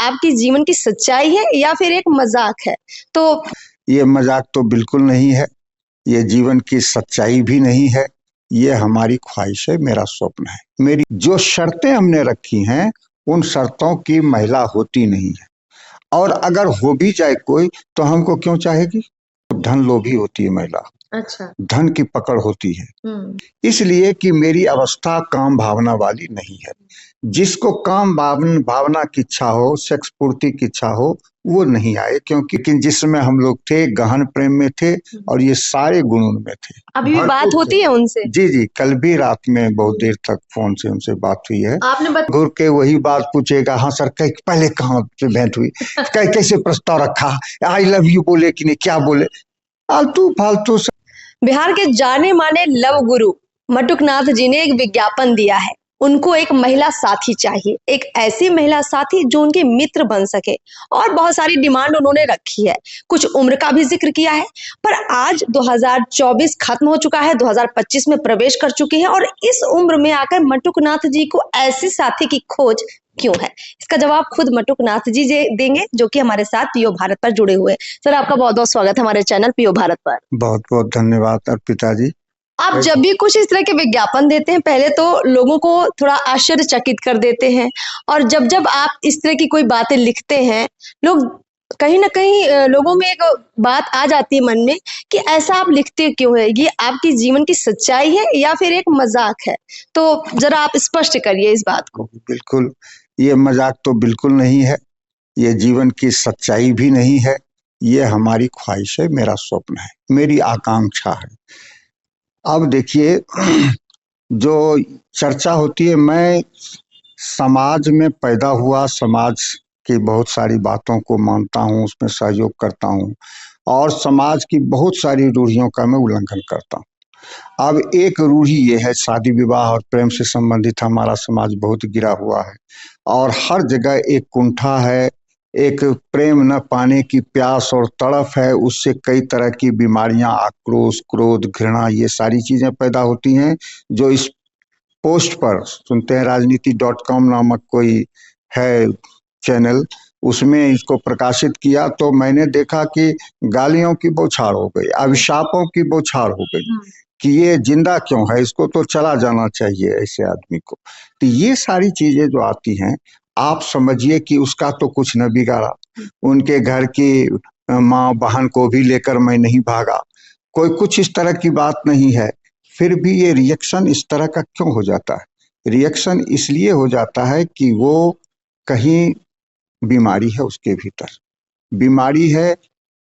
आपके जीवन की सच्चाई है या फिर एक मजाक है? तो ये मजाक तो बिल्कुल नहीं है, ये जीवन की सच्चाई भी नहीं है, ये हमारी ख्वाहिश है, मेरा स्वप्न है। मेरी जो शर्तें हमने रखी हैं उन शर्तों की महिला होती नहीं है, और अगर हो भी जाए कोई तो हमको क्यों चाहेगी? धन लोभी होती है महिला, अच्छा। धन की पकड़ होती है, इसलिए कि मेरी अवस्था काम भावना वाली नहीं है। जिसको काम भावना की इच्छा हो, सेक्स पूर्ति की इच्छा हो, वो नहीं आए, क्योंकि जिसमें हम लोग थे गहन प्रेम में थे और ये सारे गुण उनमें थे। अभी भी बात होती है उनसे? जी जी, कल भी रात में बहुत देर तक फोन से उनसे बात हुई है। आपने घूर के वही बात पूछेगा, हाँ सर पहले कहाँ से भेंट हुई, कैसे प्रस्ताव रखा, आई लव यू बोले कि नहीं, क्या बोले, फालतू फालतू। बिहार के जाने माने लव गुरु मटुकनाथ जी ने एक विज्ञापन दिया है। उनको एक महिला साथी चाहिए, एक ऐसी महिला साथी जो उनके मित्र बन सके, और बहुत सारी डिमांड उन्होंने रखी है। कुछ उम्र का भी जिक्र किया है। पर आज 2024 खत्म हो चुका है, 2025 में प्रवेश कर चुके हैं, और इस उम्र में आकर मटुकनाथ जी को ऐसी साथी की खोज क्यों है? इसका जवाब खुद मटुकनाथ जी देंगे, जो कि हमारे साथ पीओ भारत पर जुड़े हुए। सर, आपका बहुत बहुत स्वागत है हमारे चैनल पीओ भारत पर। बहुत बहुत धन्यवाद अर्पिता जी। आप जब भी कुछ इस तरह के विज्ञापन देते हैं, पहले तो लोगों को थोड़ा आश्चर्यचकित कर देते हैं, और जब जब आप इस तरह की कोई बातें लिखते हैं, लोग कहीं ना कहीं लोगों में एक बात आ जाती है मन में कि ऐसा आप लिखते क्यों है? ये आपके जीवन की सच्चाई है या फिर एक मजाक है? तो जरा आप स्पष्ट करिए इस बात को। बिल्कुल, ये मजाक तो बिल्कुल नहीं है, ये जीवन की सच्चाई भी नहीं है, ये हमारी ख्वाहिश है, मेरा स्वप्न है, मेरी आकांक्षा है। अब देखिए, जो चर्चा होती है, मैं समाज में पैदा हुआ, समाज की बहुत सारी बातों को मानता हूँ, उसमें सहयोग करता हूँ, और समाज की बहुत सारी रूढ़ियों का मैं उल्लंघन करता हूँ। अब एक रूढ़ी ये है, शादी विवाह और प्रेम से संबंधित हमारा समाज बहुत गिरा हुआ है, और हर जगह एक कुंठा है, एक प्रेम न पाने की प्यास और तड़फ है, उससे कई तरह की बीमारियां, आक्रोश, क्रोध, घृणा, ये सारी चीजें पैदा होती हैं। जो इस पोस्ट पर सुनते हैं, राजनीति.com नामक कोई है चैनल, उसमें इसको प्रकाशित किया तो मैंने देखा कि गालियों की बौछार हो गई, अभिशापों की बौछार हो गई कि ये जिंदा क्यों है, इसको तो चला जाना चाहिए ऐसे आदमी को। तो ये सारी चीजें जो आती हैं, आप समझिए कि उसका तो कुछ न बिगाड़ा, उनके घर की माँ बहन को भी लेकर मैं नहीं भागा, कोई कुछ इस तरह की बात नहीं है, फिर भी ये रिएक्शन इस तरह का क्यों हो जाता है? रिएक्शन इसलिए हो जाता है कि वो कहीं बीमारी है, उसके भीतर बीमारी है।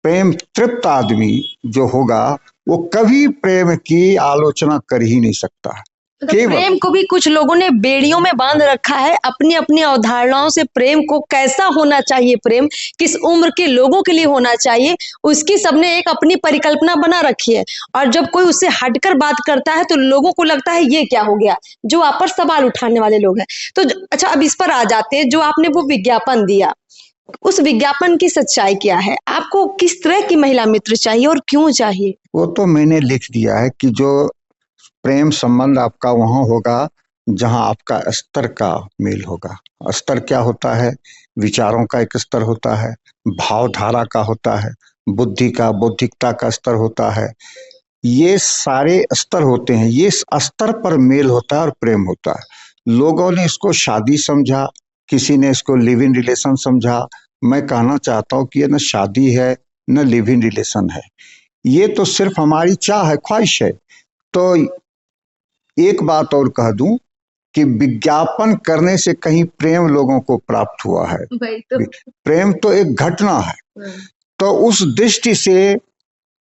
प्रेम तृप्त आदमी जो होगा वो कभी प्रेम की आलोचना कर ही नहीं सकता है। प्रेम को भी कुछ लोगों ने बेड़ियों में बांध रखा है, अपनी अपनी अवधारणाओं से प्रेम को कैसा होना चाहिए, प्रेम किस उम्र के लोगों के लिए होना चाहिए, उसकी सबने एक अपनी परिकल्पना बना रखी है। और जब कोई उससे हटकर बात करता है तो लोगों को लगता है ये क्या हो गया, जो आप पर सवाल उठाने वाले लोग हैं। तो अच्छा, अब इस पर आ जाते हैं, जो आपने वो विज्ञापन दिया, उस विज्ञापन की सच्चाई क्या है? आपको किस तरह की महिला मित्र चाहिए और क्यों चाहिए? वो तो मैंने लिख दिया है कि जो प्रेम संबंध आपका वहां होगा जहां आपका स्तर का मेल होगा। स्तर क्या होता है? विचारों का एक स्तर होता है, भावधारा का होता है, बुद्धि का, बौद्धिकता का स्तर होता है, ये सारे स्तर होते हैं, ये स्तर पर मेल होता है और प्रेम होता है। लोगों ने इसको शादी समझा, किसी ने इसको लिव इन रिलेशन समझा। मैं कहना चाहता हूँ कि ये न शादी है न लिव इन रिलेशन है, ये तो सिर्फ हमारी चाह है, ख्वाहिश है। तो एक बात और कह दूं कि विज्ञापन करने से कहीं प्रेम लोगों को प्राप्त हुआ है? प्रेम तो एक घटना है। तो उस दृष्टि से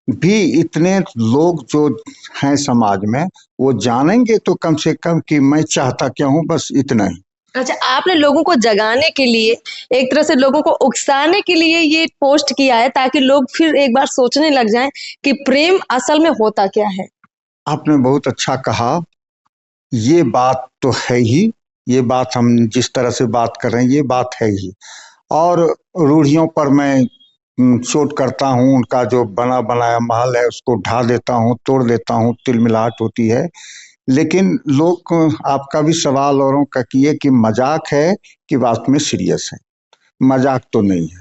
भी इतने लोग जो हैं समाज में, वो जानेंगे तो कम से कम कि मैं चाहता क्या हूं, बस इतना ही। अच्छा, आपने लोगों को जगाने के लिए, एक तरह से लोगों को उकसाने के लिए ये पोस्ट किया है, ताकि लोग फिर एक बार सोचने लग जाएं कि प्रेम असल में होता क्या है। आपने बहुत अच्छा कहा, ये बात तो है ही, ये बात हम जिस तरह से बात कर रहे हैं ये बात है ही, और रूढ़ियों पर मैं चोट करता हूँ, उनका जो बना बनाया महल है उसको ढा देता हूँ, तोड़ देता हूँ, तिलमिलाहट होती है। लेकिन लोग, आपका भी सवाल औरों का किए कि मजाक है कि बात में सीरियस है। मजाक तो नहीं है,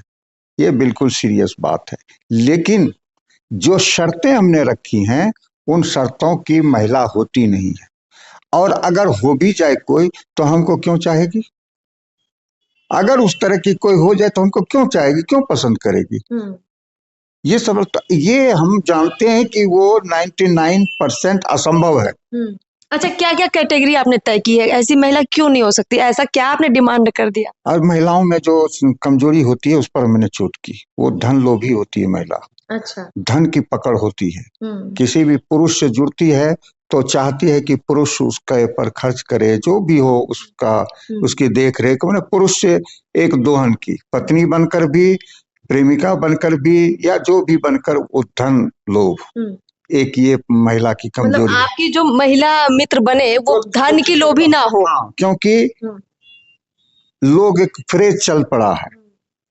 ये बिल्कुल सीरियस बात है। लेकिन जो शर्तें हमने रखी हैं उन शर्तों की महिला होती नहीं है, और अगर हो भी जाए कोई तो हमको क्यों चाहेगी? अगर उस तरह की कोई हो जाए तो हमको क्यों चाहेगी, क्यों पसंद करेगी? ये सब ये हम जानते हैं कि वो 99% असंभव है। अच्छा, क्या क्या कैटेगरी आपने तय की है? ऐसी महिला क्यों नहीं हो सकती? ऐसा क्या आपने डिमांड कर दिया? और महिलाओं में जो कमजोरी होती है उस पर मैंने चोट की, वो धन लोभी होती है महिला। अच्छा। धन की पकड़ होती है, किसी भी पुरुष से जुड़ती है तो चाहती है कि पुरुष उसके पर खर्च करे, जो भी हो उसका, उसकी देख रेख, मैंने पुरुष से एक दोहन की, पत्नी बनकर भी, प्रेमिका बनकर भी, या जो भी बनकर, वो धन लोभ, एक ये महिला की कमजोरी। मतलब आपकी जो महिला मित्र बने वो धन की लोभी ना हो। हाँ, क्योंकि लोग एक फ्रेज चल पड़ा है,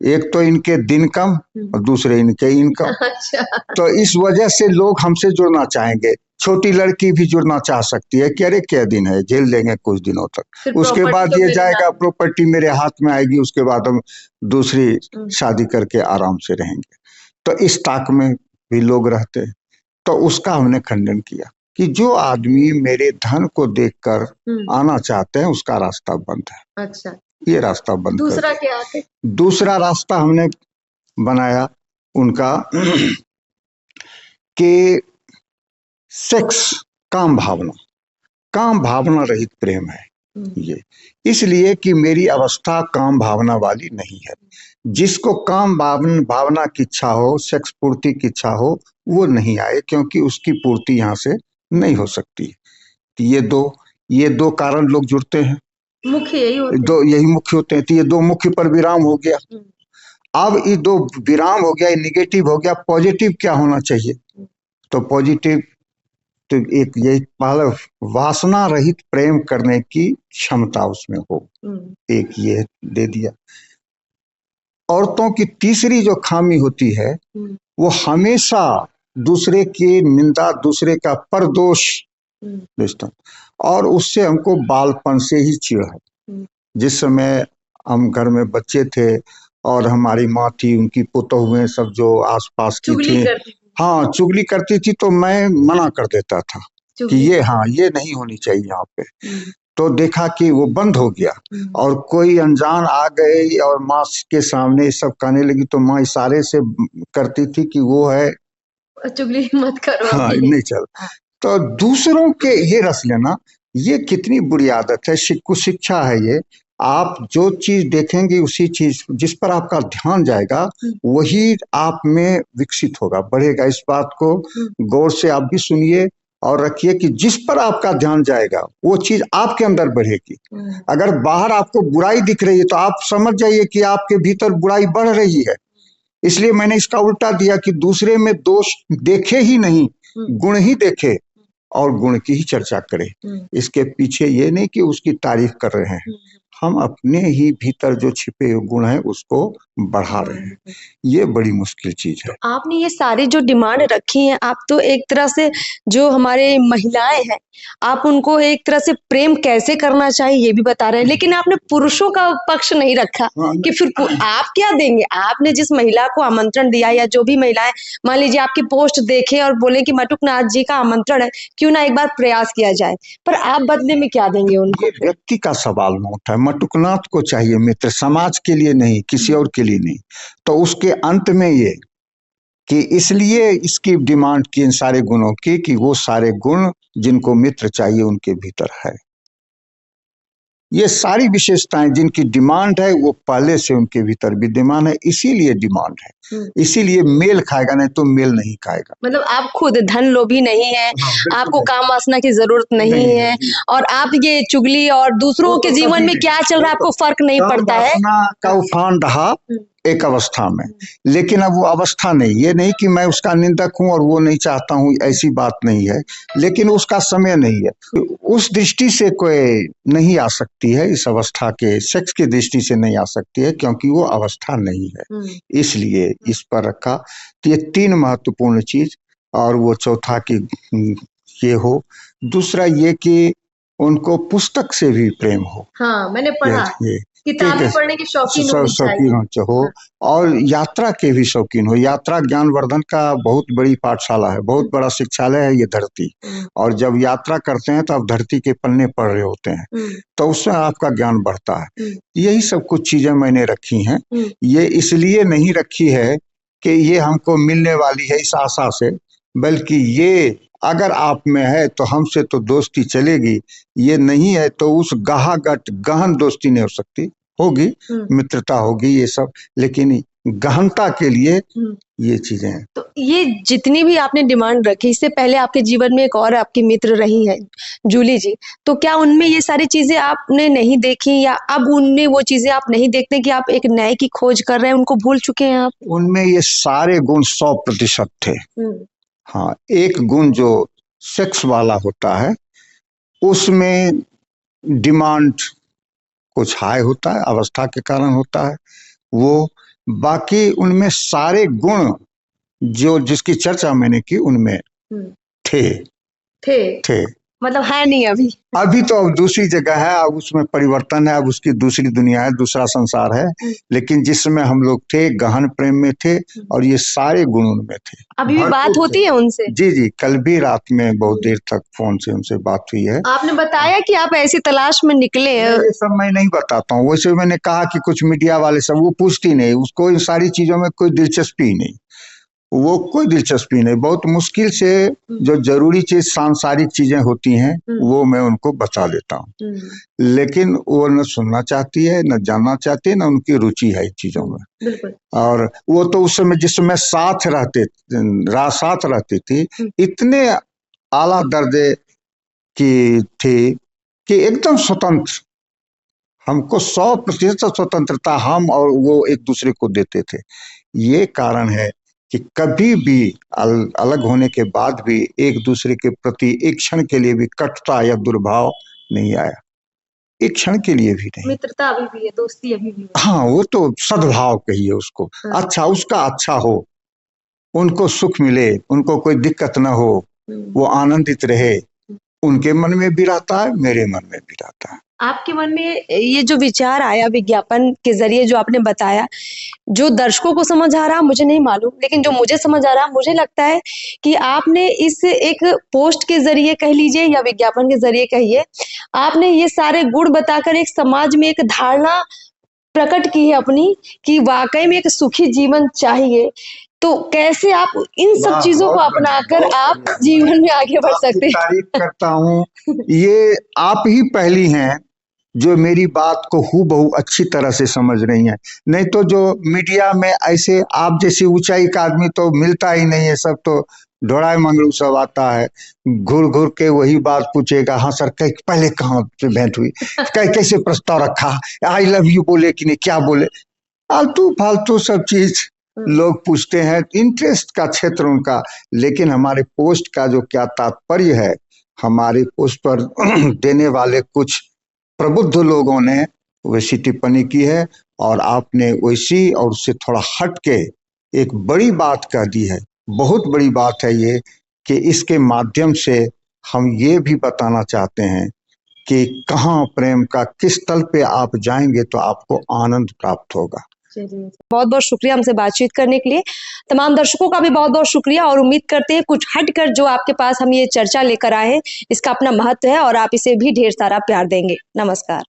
एक तो इनके दिन कम और दूसरे इनके इनकम। अच्छा। तो इस वजह से लोग हमसे जुड़ना चाहेंगे। छोटी लड़की भी जुड़ना चाह सकती है कि अरे क्या दिन है, झेल लेंगे कुछ दिनों तक, उसके बाद ये जाएगा, प्रॉपर्टी मेरे हाथ में आएगी, उसके बाद हम दूसरी शादी करके आराम से रहेंगे। तो इस ताक में भी लोग रहते हैं। तो उसका हमने खंडन किया कि जो आदमी मेरे धन को देखकर आना चाहते हैं उसका रास्ता बंद है। अच्छा, ये रास्ता बंद। दूसरा क्या है? दूसरा रास्ता हमने बनाया उनका कि सेक्स, काम भावना रहित प्रेम है ये, इसलिए कि मेरी अवस्था काम भावना वाली नहीं है। जिसको काम भावना की इच्छा हो, सेक्स पूर्ति की इच्छा हो, वो नहीं आए, क्योंकि उसकी पूर्ति यहाँ से नहीं हो सकती। ये दो कारण लोग जुड़ते हैं, मुख्य यही होते हैं। दो यही मुख्य होते हैं। तो ये दो मुख्य पर विराम हो गया। अब ये दो विराम हो गया, निगेटिव हो गया, पॉजिटिव क्या होना चाहिए? तो पॉजिटिव तो एक ये पहला, वासना रहित प्रेम करने की क्षमता उसमें हो, एक ये दे दिया। औरतों की तीसरी जो खामी होती है वो हमेशा दूसरे की निंदा, दूसरे का परदोष देखता, और उससे हमको बालपन से ही चिढ़ है। जिस समय हम घर में बच्चे थे और हमारी माँ थी, उनकी पुतहुएं सब जो आसपास की थी, हाँ चुगली करती थी, तो मैं मना कर देता था कि ये, हाँ ये नहीं होनी चाहिए यहाँ पे। तो देखा कि वो बंद हो गया, और कोई अनजान आ गए और माँ के सामने सब कहने लगी, तो माँ इशारे से करती थी कि वो है चुगली मत करो। हाँ नहीं चल। तो दूसरों के ये रस लेना, ये कितनी बुरी आदत है, शिक्षा है ये। आप जो चीज देखेंगे, उसी चीज जिस पर आपका ध्यान जाएगा वही आप में विकसित होगा, बढ़ेगा। इस बात को गौर से आप भी सुनिए और रखिए कि जिस पर आपका ध्यान जाएगा वो चीज आपके अंदर बढ़ेगी। अगर बाहर आपको बुराई दिख रही है तो आप समझ जाइए कि आपके भीतर बुराई बढ़ रही है। इसलिए मैंने इसका उल्टा दिया कि दूसरे में दोष देखे ही नहीं, गुण ही देखे और गुण की ही चर्चा करे। इसके पीछे ये नहीं कि उसकी तारीफ कर रहे हैं, हम अपने ही भीतर जो छिपे हुए गुण हैं उसको बढ़ा रहे हैं। ये बड़ी मुश्किल चीज है। आपने ये सारी जो डिमांड रखी है, आप तो एक तरह से जो हमारे महिलाएं हैं, आप उनको एक तरह से प्रेम कैसे करना चाहिए ये भी बता रहे हैं, लेकिन आपने पुरुषों का पक्ष नहीं रखा कि फिर आप क्या देंगे। आपने जिस महिला को आमंत्रण दिया, या जो भी महिलाएं मान लीजिए आपकी पोस्ट देखे और बोले कि मटुकनाथ जी का आमंत्रण है, क्यों ना एक बार प्रयास किया जाए, पर आप बदले में क्या देंगे उनको? व्यक्ति का सवाल न उठाए, मटुकनाथ को चाहिए मित्र, समाज के लिए नहीं, किसी और के लिए नहीं। तो उसके अंत में ये कि इसलिए इसकी डिमांड की इन सारे गुणों की, कि वो सारे गुण जिनको मित्र चाहिए उनके भीतर है। ये सारी विशेषताएं जिनकी डिमांड है वो पहले से उनके भीतर विद्यमान है, इसीलिए डिमांड है, इसीलिए मेल खाएगा, नहीं तो मेल नहीं खाएगा। मतलब आप खुद धन लोभी नहीं है, आपको काम वासना की जरूरत नहीं है, और आप ये चुगली और दूसरों के जीवन में क्या चल रहा है आपको फर्क नहीं पड़ता है। का उफान रहा एक अवस्था में, लेकिन अब वो अवस्था नहीं, ये नहीं कि मैं उसका निंदक हूं और वो नहीं चाहता हूं, ऐसी बात नहीं है, लेकिन उसका समय नहीं है। उस दृष्टि से कोई नहीं आ सकती है, इस अवस्था के सेक्स की दृष्टि से नहीं आ सकती है, क्योंकि वो अवस्था नहीं है, इसलिए इस पर रखा। तो ये तीन महत्वपूर्ण चीज, और वो चौथा कि ये हो। दूसरा ये कि उनको पुस्तक से भी प्रेम हो। हाँ, मैंने पढ़ा। किताबें पढ़ने के शौकीन होनी शौकीन हो और यात्रा के भी शौकीन हो। यात्रा ज्ञानवर्धन का बहुत बड़ी पाठशाला है, बहुत बड़ा शिक्षालय है ये धरती। और जब यात्रा करते हैं तो आप धरती के पन्ने पढ़ रहे होते हैं, तो उससे आपका ज्ञान बढ़ता है। यही सब कुछ चीजें मैंने रखी हैं। ये इसलिए नहीं रखी है कि ये हमको मिलने वाली है इस आशा से, बल्कि ये अगर आप में है तो हमसे तो दोस्ती चलेगी, ये नहीं है तो उस गहन दोस्ती नहीं हो सकती। होगी, मित्रता होगी, ये सब, लेकिन गहनता के लिए ये चीजें हैं। तो ये जितनी भी आपने डिमांड रखी, इससे पहले आपके जीवन में एक और आपकी मित्र रही है जूली जी, तो क्या उनमें ये सारी चीजें आपने नहीं देखी, या अब उनमें वो चीजें आप नहीं देखते कि आप एक नए की खोज कर रहे हैं, उनको भूल चुके हैं आप? उनमें ये सारे गुण 100% थे। हाँ, एक गुण जो सेक्स वाला होता है उसमें डिमांड कुछ हाई होता है, अवस्था के कारण होता है वो। बाकी उनमें सारे गुण जो जिसकी चर्चा मैंने की उनमें थे। मतलब है नहीं अभी तो अब दूसरी जगह है, अब उसमें परिवर्तन है, अब उसकी दूसरी दुनिया है, दूसरा संसार है। लेकिन जिसमें हम लोग थे, गहन प्रेम में थे और ये सारे गुण उनमें थे। अभी भी बात होती है उनसे? जी, कल भी रात में बहुत देर तक फोन से उनसे बात हुई है। आपने बताया कि आप ऐसी तलाश में निकले हैं? ये सब मैं नहीं बताता हूँ। वैसे मैंने कहा कि कुछ मीडिया वाले सब वो पूछती नहीं, उसको इन सारी चीजों में कोई दिलचस्पी नहीं, वो कोई दिलचस्पी नहीं। बहुत मुश्किल से जो जरूरी चीज सांसारिक चीजें होती हैं वो मैं उनको बता देता हूँ, लेकिन वो न सुनना चाहती है, न जानना चाहती है, न उनकी रुचि है इन चीजों में। और वो तो उस समय जिस समय साथ रहती थी, इतने आला दर्जे की थी कि एकदम स्वतंत्र, हमको 100% स्वतंत्रता हम और वो एक दूसरे को देते थे। ये कारण है कि कभी भी अलग होने के बाद भी एक दूसरे के प्रति एक क्षण के लिए भी कटुता या दुर्भाव नहीं आया, एक क्षण के लिए भी नहीं। मित्रता अभी भी है, दोस्ती अभी भी है। हाँ, वो तो सद्भाव कहिए उसको। अच्छा, उसका अच्छा हो, उनको सुख मिले, उनको कोई दिक्कत ना हो, वो आनंदित रहे, उनके मन में भी रहता है, मेरे मन में भी रहता है। आपके मन में ये जो विचार आया विज्ञापन के जरिए, जो आपने बताया, जो दर्शकों को समझ आ रहा मुझे नहीं मालूम, लेकिन जो मुझे समझ आ रहा, मुझे लगता है कि आपने इस एक पोस्ट के जरिए कह लीजिए या विज्ञापन के जरिए कहिए, आपने ये सारे गुण बताकर एक समाज में एक धारणा प्रकट की है अपनी, कि वाकई में एक सुखी जीवन चाहिए। तो कैसे आप इन सब चीजों को अपनाकर आप जीवन में आगे बढ़ सकते हैं? तारीफ करता हूँ। ये आप ही पहली हैं जो मेरी बात को हूबहू अच्छी तरह से समझ रही हैं। नहीं तो जो मीडिया में ऐसे आप जैसी ऊंचाई का आदमी तो मिलता ही नहीं है, सब तो ढोड़ाई मंगलू सब आता है, घूर घूर के वही बात पूछेगा। हाँ सर, पहले कहाँ से भेंट हुई, कैसे प्रस्ताव रखा, आई लव यू बोले कि नहीं, क्या बोले, फालतू फालतू सब चीज लोग पूछते हैं, इंटरेस्ट का क्षेत्र उनका। लेकिन हमारे पोस्ट का जो क्या तात्पर्य है, हमारे पोस्ट पर देने वाले कुछ प्रबुद्ध लोगों ने वैसी टिप्पणी की है और आपने वैसी और उससे थोड़ा हट के एक बड़ी बात कह दी है। बहुत बड़ी बात है ये कि इसके माध्यम से हम ये भी बताना चाहते हैं कि कहाँ प्रेम का किस तल पे आप जाएंगे तो आपको आनंद प्राप्त होगा। बहुत बहुत शुक्रिया हमसे बातचीत करने के लिए। तमाम दर्शकों का भी बहुत बहुत शुक्रिया, और उम्मीद करते हैं कुछ हटकर जो आपके पास हम ये चर्चा लेकर आए हैं, इसका अपना महत्व है और आप इसे भी ढेर सारा प्यार देंगे। नमस्कार।